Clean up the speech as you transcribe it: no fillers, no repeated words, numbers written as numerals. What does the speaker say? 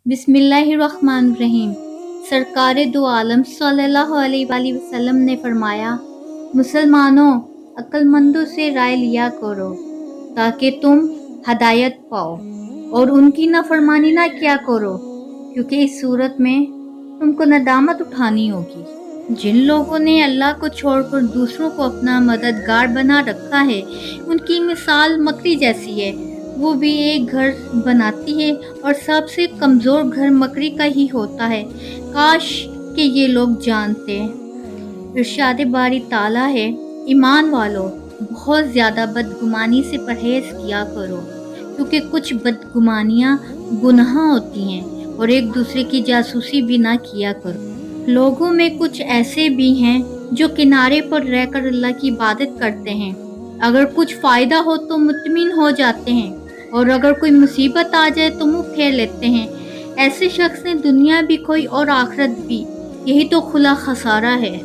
بسم اللہ الرحمن الرحیم۔ سرکار دو عالم صلی اللہ علیہ وآلہ وسلم نے فرمایا، مسلمانوں عقل مندوں سے رائے لیا کرو تاکہ تم ہدایت پاؤ، اور ان کی نافرمانی نہ کیا کرو، کیونکہ اس صورت میں تم کو ندامت اٹھانی ہوگی۔ جن لوگوں نے اللہ کو چھوڑ کر دوسروں کو اپنا مددگار بنا رکھا ہے، ان کی مثال مکڑی جیسی ہے۔ وہ بھی ایک گھر بناتی ہے اور سب سے کمزور گھر مکڑی کا ہی ہوتا ہے۔ کاش کہ یہ لوگ جانتے۔ ارشاد باری تعالیٰ ہے، ایمان والو بہت زیادہ بدگمانی سے پرہیز کیا کرو، کیونکہ کچھ بدگمانیاں گناہ ہوتی ہیں، اور ایک دوسرے کی جاسوسی بھی نہ کیا کرو۔ لوگوں میں کچھ ایسے بھی ہیں جو کنارے پر رہ کر اللہ کی عبادت کرتے ہیں، اگر کچھ فائدہ ہو تو مطمئن ہو جاتے ہیں، اور اگر کوئی مصیبت آ جائے تو منہ پھیر لیتے ہیں۔ ایسے شخص نے دنیا بھی کھوئی اور آخرت بھی، یہی تو کھلا خسارہ ہے۔